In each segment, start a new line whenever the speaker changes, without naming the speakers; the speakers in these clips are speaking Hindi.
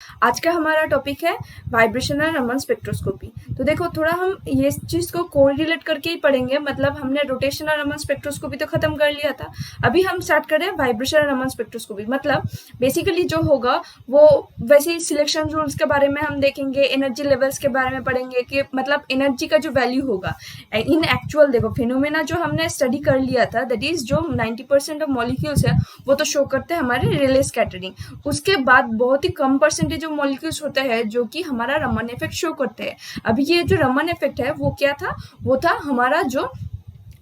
आज का हमारा टॉपिक है वाइब्रेशनल रमन स्पेक्ट्रोस्कोपी। तो देखो थोड़ा हम ये चीज को कोरिलेट करके ही पढ़ेंगे, मतलब हमने रोटेशनल रमन स्पेक्ट्रोस्कोपी तो खत्म कर लिया था, अभी हम स्टार्ट कर रहे हैं वाइब्रेशनल रमन स्पेक्ट्रोस्कोपी। मतलब बेसिकली जो होगा वो वैसे ही सिलेक्शन रूल्स के बारे में हम देखेंगे, एनर्जी लेवल्स के बारे में पढ़ेंगे कि मतलब एनर्जी का जो वैल्यू होगा इन एक्चुअल। देखो फिनोमेना जो हमने स्टडी कर लिया था, दैट इज जो 90% ऑफ मॉलिक्यूल्स है वो तो शो करते हैं हमारे रेले स्कैटरिंग। उसके बाद बहुत ही कम परसेंटेज ऑफ मॉलिक्यूल्स होते हैं जो कि हमारा रमन इफेक्ट शो करते हैं। अभी ये जो रमन इफेक्ट है वो क्या था, वो था हमारा जो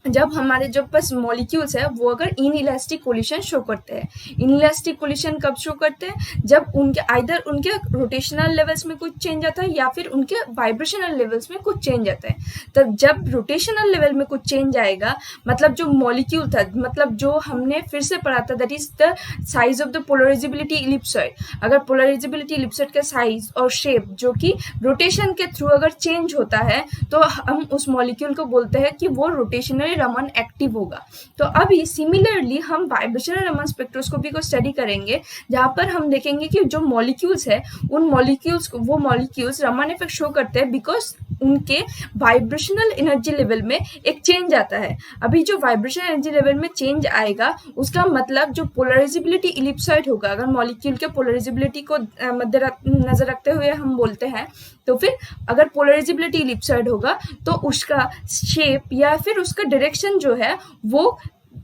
जब हमारे जो पास मॉलिक्यूल्स है वो अगर इनइलास्टिक कोलिशन शो करते हैं। इनइलास्टिक कोलिशन कब शो करते हैं, जब उनके आइदर उनके रोटेशनल लेवल्स में कुछ चेंज आता है या फिर उनके वाइब्रेशनल लेवल्स में कुछ चेंज आता है। तब जब रोटेशनल लेवल में कुछ चेंज आएगा, मतलब जो मॉलिक्यूल था, मतलब जो हमने फिर से पढ़ा था, that is the size of the polarisability ellipsoid. अगर पोलराइजेबिलिटी इलिप्सॉइड का साइज और शेप जो कि रोटेशन के थ्रू अगर चेंज होता है तो हम उस मॉलिक्यूल को बोलते हैं कि वो रोटेशनल रमन एक्टिव होगा। तो अभी सिमिलरली हम वाइब्रेशनल रमन स्पेक्ट्रोस्कोपी को स्टडी करेंगे, जहां पर हम देखेंगे कि जो मॉलिक्यूल्स है उन मॉलिक्यूल्स को वो मॉलिक्यूल्स रमन इफेक्ट शो करते हैं बिकॉज उनके वाइब्रेशनल एनर्जी लेवल में एक चेंज आता है। अभी जो वाइब्रेशनल एनर्जी लेवल में चेंज आएगा उसका मतलब जो पोलराइजेबिलिटी इलिप्सॉइड होगा, अगर मॉलिक्यूल के पोलराइजेबिलिटी को नजर रखते हुए हम बोलते हैं, तो फिर अगर पोलराइजेबिलिटी इलिप्सॉइड होगा तो उसका शेप या फिर उसका डायरेक्शन जो है वो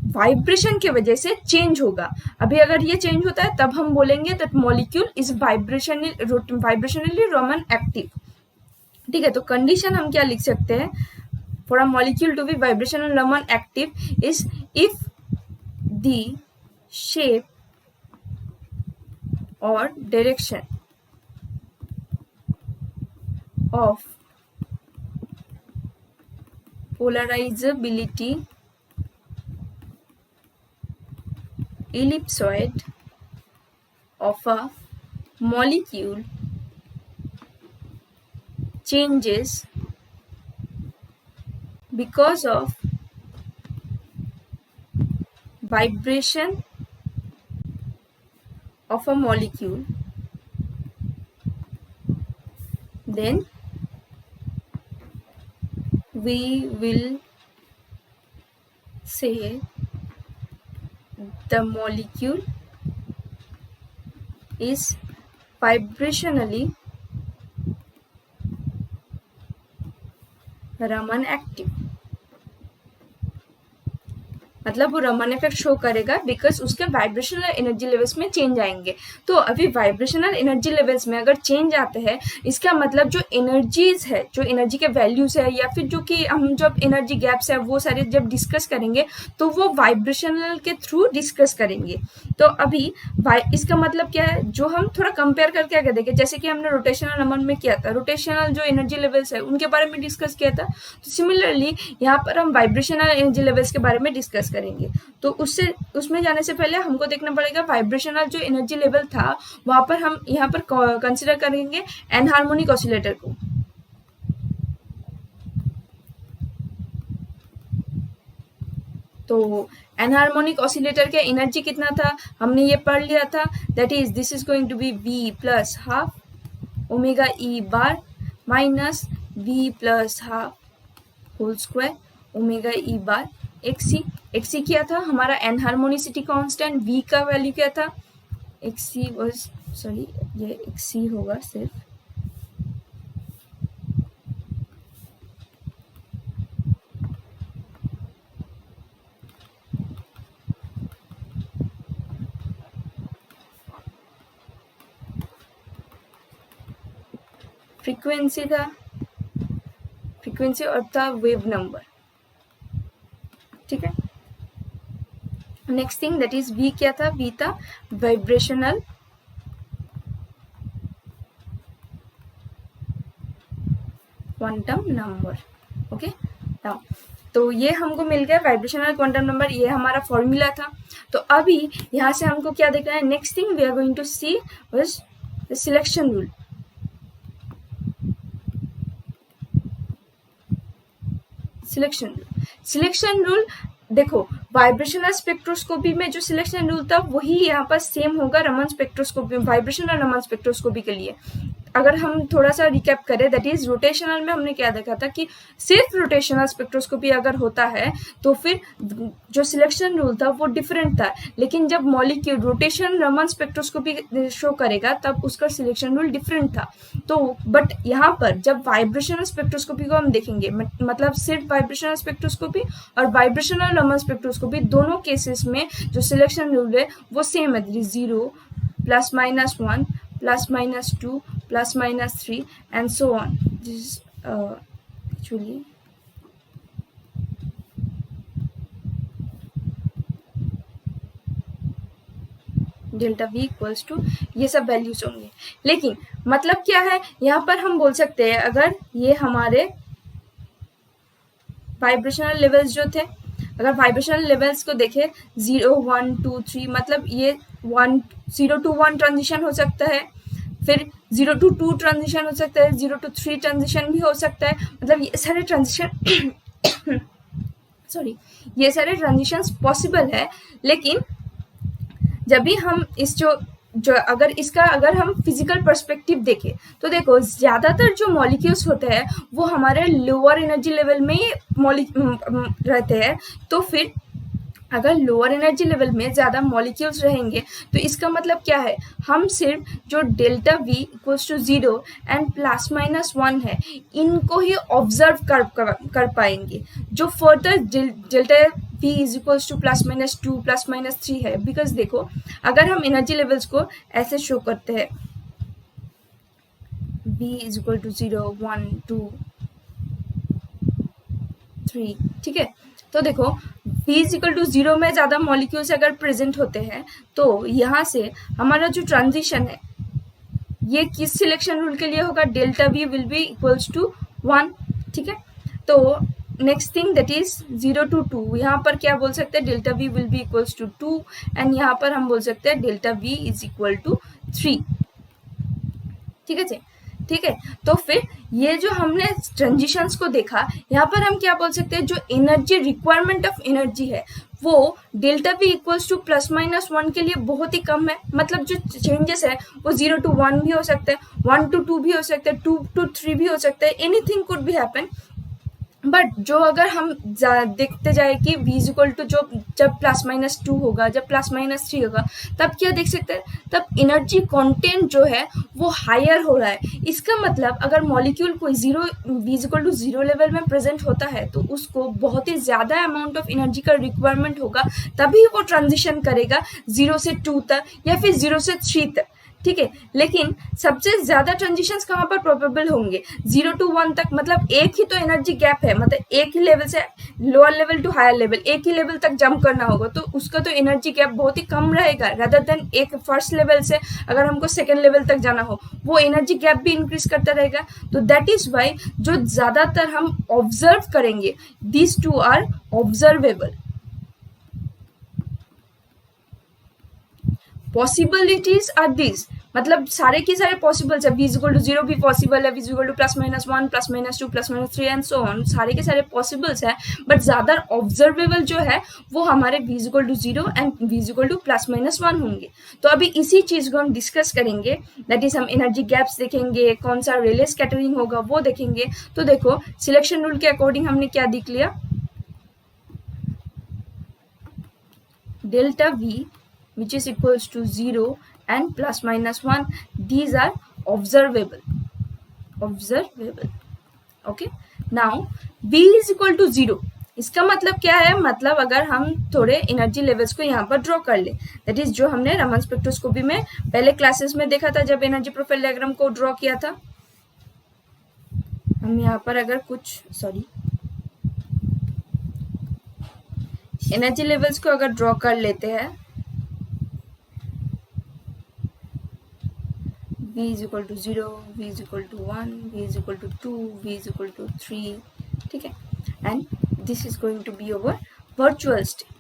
वाइब्रेशन की वजह से चेंज होगा। अभी अगर ये चेंज होता है तब हम बोलेंगे that molecule is vibrationally Raman active. ठीक है, तो कंडीशन हम क्या लिख सकते हैं, for a molecule to be vibrational Raman active is if the shape और direction of polarizability ellipsoid of a molecule changes because of vibration of a molecule, then we will say the molecule is vibrationally Raman active. मतलब वो रमन इफेक्ट शो करेगा बिकॉज उसके वाइब्रेशनल एनर्जी लेवल्स में चेंज आएंगे। तो अभी वाइब्रेशनल एनर्जी लेवल्स में अगर चेंज आते हैं, इसका मतलब जो एनर्जीज है, जो एनर्जी के वैल्यूज है या फिर जो कि हम जब एनर्जी गैप्स है वो सारे जब डिस्कस करेंगे तो वो वाइब्रेशनल के थ्रू डिस्कस करेंगे। तो अभी इसका मतलब क्या है, जो हम थोड़ा कंपेयर करके आगे देखें, जैसे कि हमने रोटेशनल रमन में किया था, रोटेशनल जो एनर्जी लेवल्स है उनके बारे में डिस्कस किया था, तो सिमिलरली यहाँ पर हम वाइब्रेशनल एनर्जी लेवल्स के बारे में डिस्कस करेंगे। तो उसमें जाने से पहले हमको देखना पड़ेगा वाइब्रेशनल जो एनर्जी लेवल था वहां पर हम यहाँ पर कंसिडर करेंगे एनहार्मोनिक ऑसिलेटर को। तो एनहार्मोनिक ऑसिलेटर के एनर्जी कितना था हमने ये पढ़ लिया था, that is this is going to be v plus half omega E bar minus v plus half whole square omega E bar x e क्या था हमारा एनहार्मोनिसिटी कांस्टेंट, v का वैल्यू क्या था, एक्सी वाज सॉरी ये एक्सी होगा सिर्फ, फ्रीक्वेंसी था, फ्रीक्वेंसी और था वेव नंबर। ठीक है, next thing that is v क्या था, v था वाइब्रेशनल क्वांटम नंबर। ओके, तो ये हमको मिल गया वाइब्रेशनल क्वांटम नंबर, ये हमारा फॉर्मूला था। तो अभी यहाँ से हमको क्या देखना है, next thing we are going to see was the selection rule. Selection rule देखो वाइब्रेशनल स्पेक्ट्रोस्कोपी में जो सिलेक्शन रूल था वही यहाँ पर सेम होगा Raman spectroscopy, vibrational Raman spectroscopy के लिए। अगर हम थोड़ा सा रिकैप करें, दैट इज रोटेशनल में हमने क्या देखा था कि सिर्फ रोटेशनल स्पेक्ट्रोस्कोपी अगर होता है तो फिर जो सिलेक्शन रूल था वो डिफरेंट था, लेकिन जब molecule rotation Raman spectroscopy show करेगा तब उसका सिलेक्शन रूल डिफरेंट था। तो बट यहाँ पर जब वाइब्रेशनल स्पेक्ट्रोस्कोपी को हम देखेंगे, मतलब सिर्फ वाइब्रेशनल स्पेक्ट्रोस्कोपी और वाइब्रेशनल रमन स्पेक्ट्रोस्कोपी दोनों केसेस में जो सिलेक्शन रूल है वो सेम है, 0 +-1 +-2 +-3 and so on. This is actually delta V equals to ये सब वैल्यूज होंगे। लेकिन मतलब क्या है, यहाँ पर हम बोल सकते हैं अगर ये हमारे वाइब्रेशनल लेवल्स जो थे, अगर वाइब्रेशनल लेवल्स को देखें 0 1 2 3, मतलब ये 0 to 1 ट्रांजिशन हो सकता है, फिर 0 to 2 ट्रांजिशन हो सकता है, 0 to 3 ट्रांजिशन भी हो सकता है, मतलब ये सारे ट्रांजिशन सॉरी ये सारे ट्रांजिशंस पॉसिबल है। लेकिन जब भी हम इस जो अगर हम फिजिकल पर्सपेक्टिव देखें तो देखो ज़्यादातर जो मॉलिक्यूल्स होते हैं वो हमारे लोअर एनर्जी लेवल में ही रहते हैं। तो फिर अगर लोअर एनर्जी लेवल में ज़्यादा मॉलिक्यूल्स रहेंगे तो इसका मतलब क्या है, हम सिर्फ जो delta V equals to 0 and +-1 है इनको ही ऑब्जर्व कर पाएंगे। जो further delta V is equals to +-2 +-3 है, बिकॉज देखो अगर हम एनर्जी लेवल्स को ऐसे शो करते हैं V इज इक्वल टू 0 1 2 3, ठीक है। तो देखो V इज इक्वल टू 0 में ज़्यादा मॉलिक्यूल्स अगर प्रेजेंट होते हैं तो यहाँ से हमारा जो ट्रांजिशन है ये किस सिलेक्शन रूल के लिए होगा, delta V will be equals to 1, ठीक है। तो next thing that is 0 to 2, यहाँ पर क्या बोल सकते हैं, delta V will be equals to 2 and यहाँ पर हम बोल सकते हैं delta V is equal to 3, ठीक है जी, ठीक है। तो फिर ये जो हमने ट्रांजिशंस को देखा, यहाँ पर हम क्या बोल सकते हैं, जो एनर्जी रिक्वायरमेंट ऑफ एनर्जी है वो डेल्टा V इक्वल्स टू +-1 के लिए बहुत ही कम है। मतलब जो चेंजेस है वो 0 to 1 भी हो सकता है, 1 to 2 भी हो सकता है, 2 to 3 भी हो सकता है, anything could be happen. But जो अगर हम देखते जाए कि V इज इक्वल टू जब +-2 होगा, जब +-3 होगा, तब क्या देख सकते हैं, तब एनर्जी कंटेंट जो है वो हायर हो रहा है। इसका मतलब अगर मॉलिक्यूल कोई V is equal to 0 level में प्रेजेंट होता है तो उसको बहुत ही ज़्यादा अमाउंट ऑफ एनर्जी का रिक्वायरमेंट होगा, तभी वो ट्रांजिशन करेगा 0 से 2 तक या फिर 0 से 3 तक, ठीक है। लेकिन सबसे ज़्यादा ट्रांजिशंस कहाँ पर प्रोबेबल होंगे, 0 to 1 तक, मतलब एक ही तो एनर्जी गैप है, मतलब एक ही लेवल से lower level to higher level, एक ही लेवल तक जंप करना होगा तो उसका तो एनर्जी गैप बहुत ही कम रहेगा, रादर देन एक फर्स्ट लेवल से अगर हमको सेकेंड लेवल तक जाना हो वो एनर्जी गैप भी इंक्रीज करता रहेगा। तो दैट इज वाई जो ज़्यादातर हम ऑब्जर्व करेंगे, these two are observable. Possibilities are this, मतलब सारे के सारे पॉसिबल्स है, V इज इक्वल टू 0 भी पॉसिबल है, V is equal to +-1 +-2 +-3 and so on, सारे के सारे पॉसिबल्स है। बट ज़्यादा ऑब्जर्वेबल जो है वो हमारे V is equal to 0 and V is equal to +-1 होंगे। तो अभी इसी चीज़ को हम डिस्कस करेंगे, दैट इज हम एनर्जी गैप्स देखेंगे, कौन सा रेले स्कैटरिंग होगा वो देखेंगे। तो देखो सिलेक्शन रूल के अकॉर्डिंग हमने क्या देख लिया, delta V which is equals to 0 and +-1, these are observable, okay। now V is equal to 0, इसका मतलब क्या है, मतलब अगर हम थोड़े एनर्जी लेवल्स को यहाँ पर ड्रॉ कर ले, दैट इज जो हमने रमन स्पेक्ट्रोस्कोपी में पहले क्लासेस में देखा था जब एनर्जी प्रोफाइल डायग्राम को ड्रॉ किया था। हम यहाँ पर अगर कुछ एनर्जी लेवल्स को अगर ड्रॉ कर लेते हैं, V is equal to 0, V is equal to 1, V is equal to 2, V is equal to 3, ठीक है, and this is going to be our virtual state,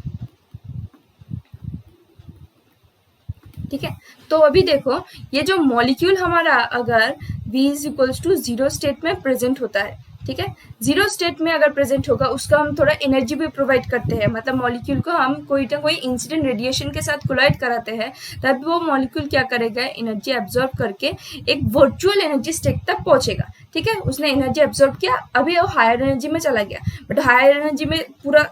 ठीक है। तो अभी देखो ये जो मॉलिक्यूल हमारा अगर V is equals to 0 state में प्रेजेंट होता है, ठीक है। जीरो स्टेट में अगर प्रेजेंट होगा उसका हम थोड़ा एनर्जी भी प्रोवाइड करते हैं, मतलब मॉलिक्यूल को हम कोई ना कोई इंसिडेंट रेडिएशन के साथ कोलाइड कराते हैं, तब वो मॉलिक्यूल क्या करेगा, एनर्जी एब्जॉर्ब करके एक वर्चुअल एनर्जी स्टेट तक पहुंचेगा। ठीक है, उसने एनर्जी एब्जॉर्ब किया, अभी वो हायर एनर्जी में चला गया, बट हायर एनर्जी में पूरा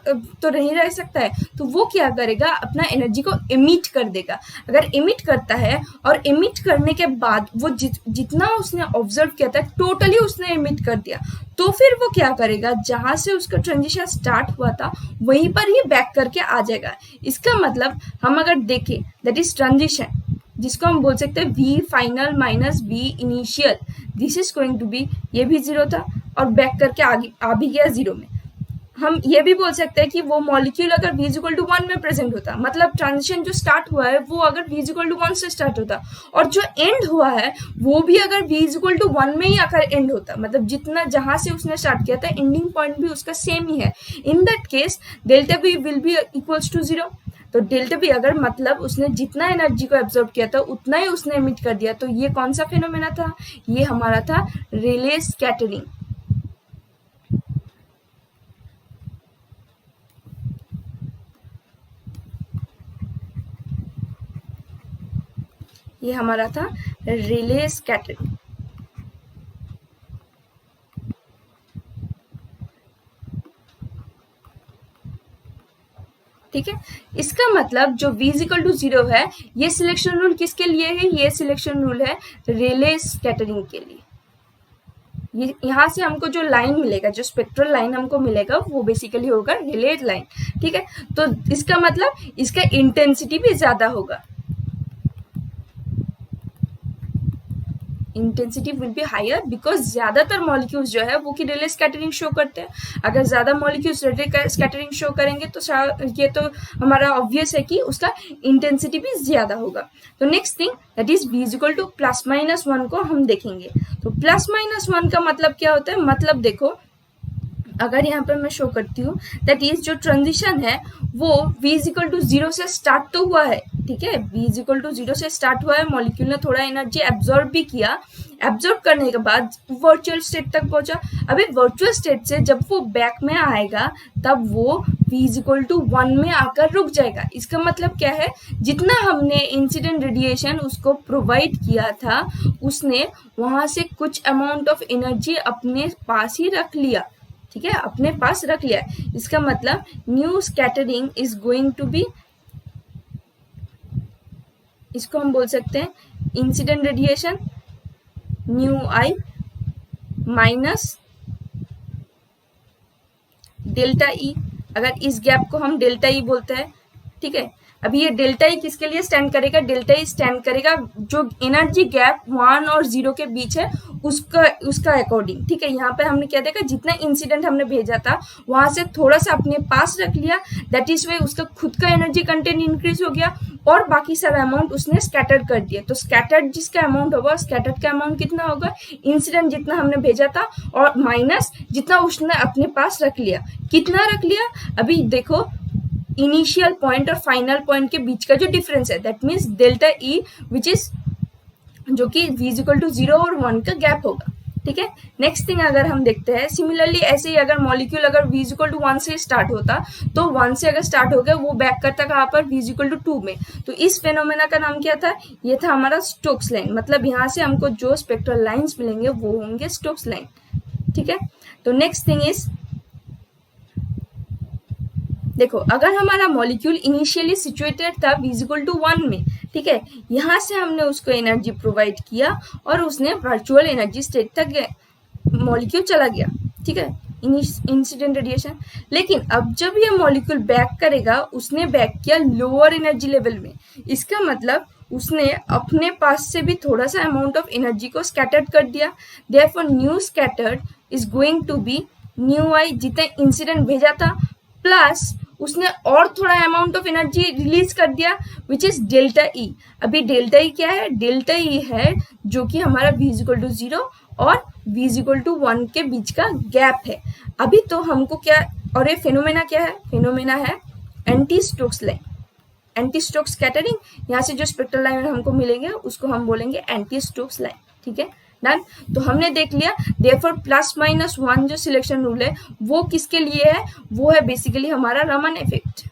तो नहीं रह सकता है, तो वो क्या करेगा, अपना एनर्जी को इमिट कर देगा। अगर इमिट करता है और इमिट करने के बाद वो जितना उसने ऑब्जर्व किया था टोटली उसने इमिट कर दिया, तो फिर वो क्या करेगा, जहां से उसका ट्रांजिशन स्टार्ट हुआ था वहीं पर ही बैक करके आ जाएगा। इसका मतलब हम अगर देखें, दैट इज ट्रांजिशन, जिसको हम बोल सकते हैं v final minus v initial, this is going to be, ये भी जीरो था और बैक करके आगे आ भी गया जीरो में। हम ये भी बोल सकते हैं कि वो मॉलिक्यूल अगर v इक्वल टू 1 में प्रेजेंट होता, मतलब ट्रांजिशन जो स्टार्ट हुआ है वो अगर v इक्वल टू 1 से स्टार्ट होता, और जो एंड हुआ है वो भी अगर v इक्वल टू 1 में ही आकर एंड होता, मतलब जितना जहां से उसने स्टार्ट किया था एंडिंग पॉइंट भी उसका सेम ही है, in that case delta v will be equals to 0। तो डेल्टा v अगर मतलब उसने जितना एनर्जी को एब्जॉर्ब किया था उतना ही उसने एमिट कर दिया, तो ये कौन सा फेनोमेना था, ये हमारा था रेले स्कैटरिंग। ये हमारा था रिले स्कैटरिंग। ठीक है, इसका मतलब जो v इक्वल टू 0 है, ये सिलेक्शन रूल किसके लिए है, ये सिलेक्शन रूल है रेले स्कैटरिंग के लिए। ये यहाँ से हमको जो लाइन मिलेगा, जो स्पेक्ट्रल लाइन हमको मिलेगा वो बेसिकली होगा रेले लाइन। ठीक है, तो इसका मतलब इसका इंटेंसिटी भी ज्यादा होगा, intensity will be higher, because ज्यादातर मॉलिक्यूल्स जो है वो कि रेले स्कैटरिंग शो करते हैं। अगर ज्यादा मॉलिक्यूल्स रेले स्कैटरिंग शो करेंगे तो ये तो हमारा ऑब्वियस है कि उसका इंटेंसिटी भी ज्यादा होगा। तो next thing that is v equal two plus minus 1 को हम देखेंगे। तो प्लस माइनस 1 का मतलब क्या होता है, मतलब देखो अगर यहाँ पर मैं शो करती हूँ दैट इज जो ट्रांजिशन है वो v इक्वल टू 0 से स्टार्ट तो हुआ है। ठीक है, v इक्वल टू 0 से स्टार्ट हुआ है, मॉलिक्यूल ने थोड़ा एनर्जी एब्जॉर्ब भी किया, एब्जॉर्ब करने के बाद वर्चुअल स्टेट तक पहुंचा। अभी वर्चुअल स्टेट से जब वो बैक में आएगा तब वो v इक्वल टू 1 में आकर रुक जाएगा। इसका मतलब क्या है, जितना हमने इंसिडेंट रेडिएशन उसको प्रोवाइड किया था उसने वहां से कुछ अमाउंट ऑफ एनर्जी अपने पास ही रख लिया। ठीक है, अपने पास रख लिया। इसका मतलब nu scattering is going to be, इसको हम बोल सकते हैं incident radiation nu I minus delta E, अगर इस गैप को हम डेल्टा ई बोलते हैं। ठीक है, अभी ये डेल्टा ई किसके लिए स्टैंड करेगा, डेल्टा ई स्टैंड करेगा जो एनर्जी गैप 1 और 0 के बीच है उसका अकॉर्डिंग। ठीक है, यहाँ पे हमने क्या देखा, जितना इंसिडेंट हमने भेजा था वहां से थोड़ा सा अपने पास रख लिया, दैट इज वे उसका खुद का एनर्जी कंटेंट इंक्रीज हो गया और बाकी सारा अमाउंट उसने स्कैटर कर दिया। तो स्कैटर्ड जिसका अमाउंट होगा, स्कैटर्ड का अमाउंट कितना होगा, इंसिडेंट जितना हमने भेजा था और माइनस जितना उसने अपने पास रख लिया। कितना रख लिया, अभी देखो इनिशियल पॉइंट और फाइनल पॉइंट के बीच का जो डिफरेंस है that means delta E, which is जो कि v इक्वल टू 0 और 1 का गैप होगा। ठीक है, नेक्स्ट थिंग अगर हम देखते हैं, सिमिलरली ऐसे ही अगर मॉलिक्यूल अगर v इक्वल टू 1 से स्टार्ट होता तो 1 से अगर स्टार्ट हो गया वो बैक करता कहाँ पर, v इक्वल टू 2 में। तो इस फेनोमेना का नाम क्या था, ये था हमारा स्टोक्स लाइन। मतलब यहाँ से हमको जो स्पेक्ट्रल लाइंस मिलेंगे वो होंगे स्टोक्स लाइन। ठीक है, तो नेक्स्ट थिंग इज, देखो अगर हमारा मॉलिक्यूल इनिशियली सिचुएटेड था v इक्वल टू 1 में, ठीक है, यहाँ से हमने उसको एनर्जी प्रोवाइड किया और उसने वर्चुअल एनर्जी स्टेट तक मॉलिक्यूल चला गया। ठीक है, इंसिडेंट रेडिएशन। लेकिन अब जब ये मॉलिक्यूल बैक करेगा, उसने बैक किया लोअर एनर्जी लेवल में। इसका मतलब उसने अपने पास से भी थोड़ा सा अमाउंट ऑफ एनर्जी को स्कैटर्ड कर दिया। Therefore nu scattered is going to be nu i, जितना इंसिडेंट भेजा था प्लस उसने और थोड़ा अमाउंट ऑफ एनर्जी रिलीज कर दिया विच इज डेल्टा ई। अभी डेल्टा ई क्या है, डेल्टा ई है जो कि हमारा v इक्वल टू 0 और v इक्वल टू 1 के बीच का गैप है। अभी तो हमको क्या, और ये फेनोमेना क्या है, फेनोमेना है anti Stokes line, anti Stokes scattering. यहाँ से जो स्पेक्ट्रल लाइन हमको मिलेंगे उसको हम बोलेंगे एंटी स्टोक्स लाइन। ठीक है, डन। तो हमने देख लिया देयरफॉर +-1 जो सिलेक्शन रूल है वो किसके लिए है, वो है बेसिकली हमारा रमन इफेक्ट।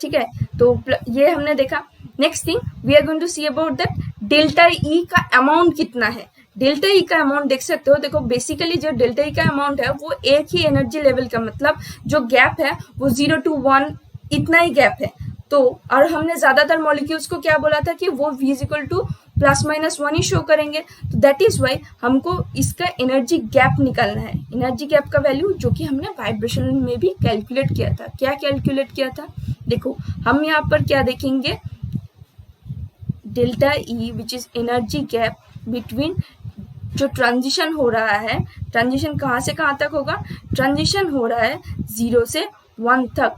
ठीक है, तो ये हमने देखा। Next thing we are going to see about that delta E का अमाउंट कितना है। डेल्टा ई का अमाउंट देख सकते हो, देखो बेसिकली जो डेल्टा ई का अमाउंट है वो एक ही एनर्जी लेवल का, मतलब जो गैप है वो 0 to 1 इतना ही गैप है। तो और हमने ज्यादातर मॉलिक्यूल्स को क्या बोला था कि वो v इक्वल टू +-1 ही शो करेंगे। तो दैट इज वाई हमको इसका एनर्जी गैप निकालना है, एनर्जी गैप का वैल्यू जो कि हमने वाइब्रेशन में भी कैलकुलेट किया था। क्या कैलकुलेट किया था, देखो हम यहाँ पर क्या देखेंगे, delta E which is energy gap between जो ट्रांजिशन हो रहा है, ट्रांजिशन कहाँ से कहाँ तक होगा, ट्रांजिशन हो रहा है 0 से 1 तक,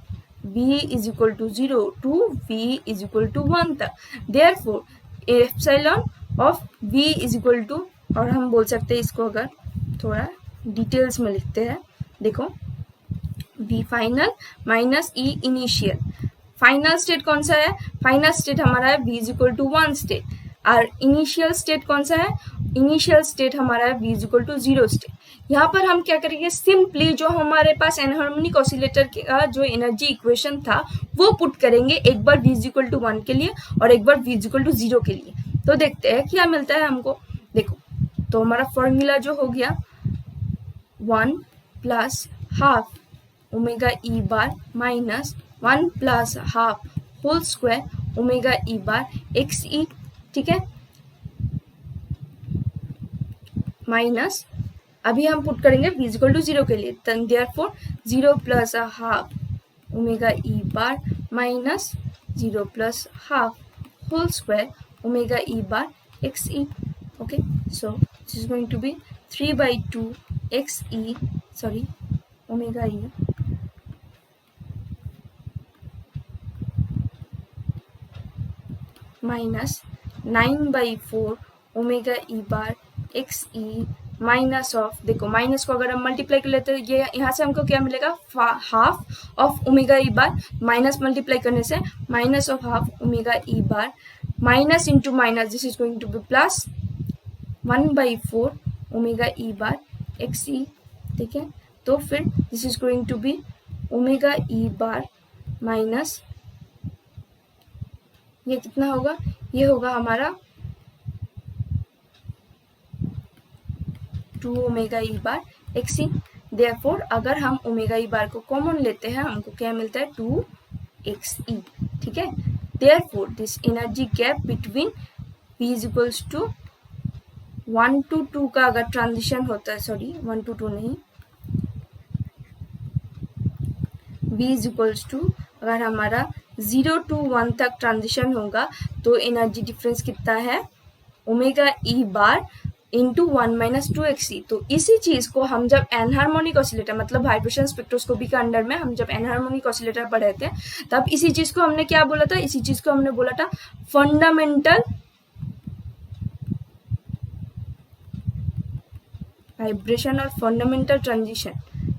v is equal to 0 to v is equal to 1 तक। Therefore epsilon of v is equal to, और हम बोल सकते हैं इसको अगर थोड़ा डिटेल्स में लिखते हैं, देखो v final minus e initial. Final state कौन सा है, फाइनल स्टेट हमारा है v is equal to 1 state, और इनिशियल स्टेट कौन सा है, इनिशियल स्टेट हमारा है v is equal to 0 state. यहाँ पर हम क्या करेंगे, सिंपली जो हमारे पास एनहार्मोनिक ऑसिलेटर का जो एनर्जी इक्वेशन था वो पुट करेंगे, एक बार v इज इक्वल टू 1 के लिए और एक बार v इज इक्वल टू 0 के लिए। तो देखते हैं क्या मिलता है हमको। देखो तो हमारा फॉर्मूला जो हो गया 1 प्लस हाफ ओमेगा ई bar minus 1 plus half whole square omega ई बार एक्स ई, ठीक है, माइनस अभी हम पुट करेंगे v इक्वल टू 0 के लिए, therefore 0 plus half omega E bar minus 0 plus half whole square omega E bar x E. Okay, so this is going to be 3/2 X E, sorry omega E minus 9/4 omega E bar x E minus of, देखो माइनस को अगर हम मल्टीप्लाई कर लेते हैं ये यहाँ से हमको क्या मिलेगा, half of omega E bar, minus multiply करने से minus of half omega E bar, minus into minus this is going to be plus 1/4 omega E bar x ई, ठीक है। तो फिर this is going to be omega E bar minus, ये कितना होगा, ये होगा हमारा 2 ओमेगा ई बार एक्स ई। देयरफॉर अगर हम ओमेगा ई बार को कॉमन लेते हैं हमको क्या मिलता है, 2 एक्स ई, ठीक है। Therefore this energy gap between v is equals to 1 to 2 का अगर ट्रांजिशन होता है, सॉरी 1 to 2 नहीं, v इज इक्वल्स टू अगर हमारा 0 to 1 तक ट्रांजिशन होगा तो एनर्जी डिफरेंस कितना है, ओमेगा ई बार इंटू 1 माइनस 2 एक्स ई। तो इसी चीज को हम जब एनहार्मोनिक ऑसिलेटर मतलब वाइब्रेशन स्पेक्ट्रोस्कोपी के अंडर में हम जब एनहार्मोनिक ऑसिलेटर पढ़े थे तब इसी चीज को हमने क्या बोला था, इसी चीज को हमने बोला था फंडामेंटल वाइब्रेशन और फंडामेंटल ट्रांजिशन,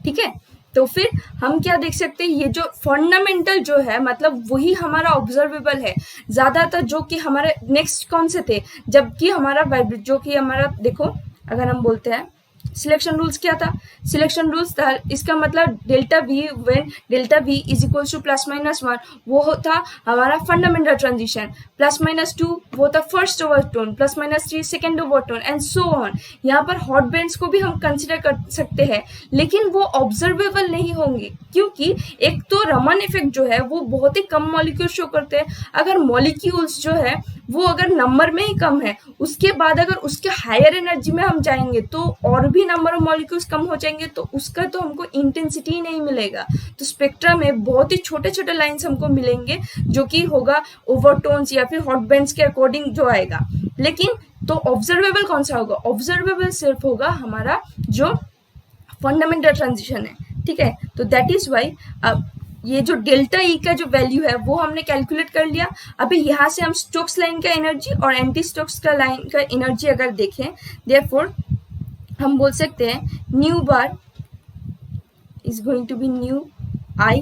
ठीक है। तो फिर हम क्या देख सकते हैं, ये जो फंडामेंटल जो है मतलब वही हमारा ऑब्जर्वेबल है ज्यादातर, जो कि हमारे नेक्स्ट कौन से थे, जबकि हमारा जो कि हमारा देखो अगर हम बोलते हैं सिलेक्शन रूल्स क्या था, सिलेक्शन रूल्स था इसका मतलब delta V when delta V is equals to +-1 वो होता हमारा फंडामेंटल ट्रांजिशन, +-2 वो था first overtone, +-3 second overtone and so on. यहाँ पर हॉट बैंड्स को भी हम कंसिडर कर सकते हैं लेकिन वो ऑब्जर्वेबल नहीं होंगे क्योंकि एक तो रमन इफेक्ट जो है वो बहुत ही कम मॉलिक्यूल शो करते हैं। अगर मॉलिक्यूल्स जो है वो अगर नंबर में ही कम है उसके बाद अगर उसके हायर एनर्जी में हम जाएंगे तो और भी नंबर ऑफ मॉलिक्यूल्स कम हो जाएंगे तो उसका तो हमको इंटेंसिटी नहीं मिलेगा। तो स्पेक्ट्रा में बहुत ही छोटे छोटे लाइंस हमको मिलेंगे जो कि होगा ओवरटोन्स या फिर हॉट बैंड्स के अकॉर्डिंग जो आएगा। लेकिन तो ऑब्जर्वेबल कौन सा होगा, ऑब्जर्वेबल सिर्फ होगा हमारा जो फंडामेंटल ट्रांजिशन है, ठीक है। तो दैट इज वाई अब ये जो डेल्टा ई का जो वैल्यू है वो हमने कैलकुलेट कर लिया। अभी यहाँ से हम स्टोक्स लाइन का एनर्जी और एंटी स्टोक्स का लाइन का एनर्जी अगर देखें देयरफॉर हम बोल सकते हैं nu bar is going to be nu i,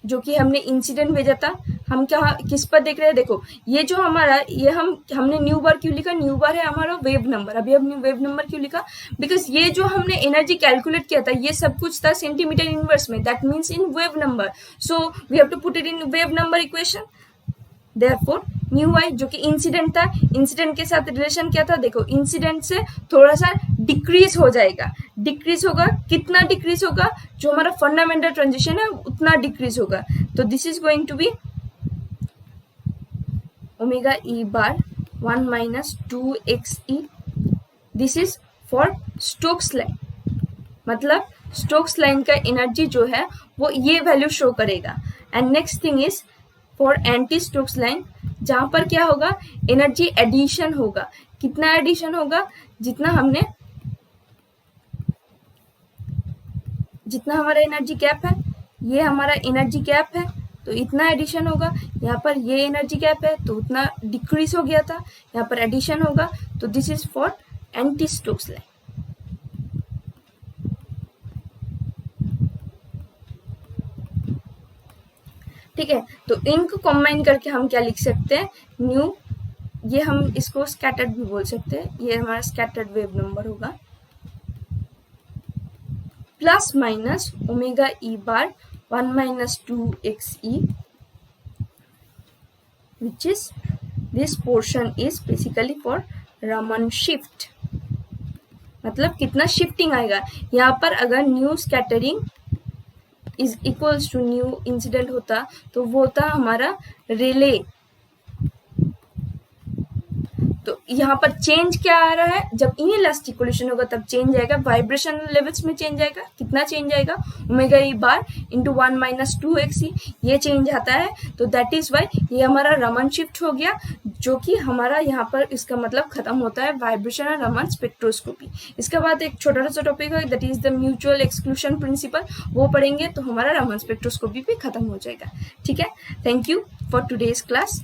जो कि हमने इंसिडेंट भेजा था, हम क्या किस पर देख रहे हैं, देखो ये जो हमारा ये हमने न्यू बार क्यों लिखा, न्यू बार है हमारा वेव नंबर। अभी हमने वेव नंबर क्यों लिखा, बिकॉज ये जो हमने एनर्जी कैलकुलेट किया था ये सब कुछ था सेंटीमीटर इनवर्स में, that means in wave number, so we have to put it in wave number equation. Therefore nu i जो कि इंसिडेंट था, इंसिडेंट के साथ रिलेशन क्या था, देखो इंसिडेंट से थोड़ा सा डिक्रीज हो जाएगा, डिक्रीज होगा, कितना डिक्रीज होगा, जो हमारा फंडामेंटल ट्रांजिशन है उतना डिक्रीज होगा। तो this is going to be omega E bar 1 minus 2xe। This is for Stokes line, मतलब स्टोक्स लाइन का एनर्जी जो है वो ये वैल्यू शो करेगा। And next thing is for anti Stokes line, जहां पर क्या होगा, एनर्जी एडिशन होगा। कितना एडिशन होगा, जितना हमारा एनर्जी गैप है, ये हमारा एनर्जी गैप है तो इतना एडिशन होगा, यहाँ पर ये एनर्जी गैप है तो उतना डिक्रीज हो गया था, यहाँ पर एडिशन होगा। तो this is for anti Stokes line. ठीक है, तो इनको कंबाइन करके हम क्या लिख सकते हैं, न्यू, ये हम इसको स्कैटर्ड भी बोल सकते हैं, ये हमारा स्कैटर्ड वेव नंबर होगा, plus minus omega E bar 1 minus 2xe, which is this portion is basically for Raman shift, मतलब कितना शिफ्टिंग आएगा। यहाँ पर अगर nu scattering is equals to nu incident होता तो वो होता हमारा रिले। तो यहाँ पर चेंज क्या आ रहा है, जब इनइलास्टिक कोलिशन होगा तब चेंज आएगा, वाइब्रेशन लेवल्स में चेंज आएगा। कितना चेंज आएगा, ओमेगा ई बार इंटू 1 minus 2xe, ये चेंज आता है। तो दैट इज वाई ये हमारा रमन शिफ्ट हो गया, जो कि हमारा यहाँ पर इसका मतलब खत्म होता है वाइब्रेशन और रमन स्पेक्ट्रोस्कोपी। इसके बाद एक छोटा सा टॉपिक है that is the mutual exclusion principle, वो पढ़ेंगे तो हमारा रमन स्पेक्ट्रोस्कोपी भी खत्म हो जाएगा। ठीक है, thank you for today's class.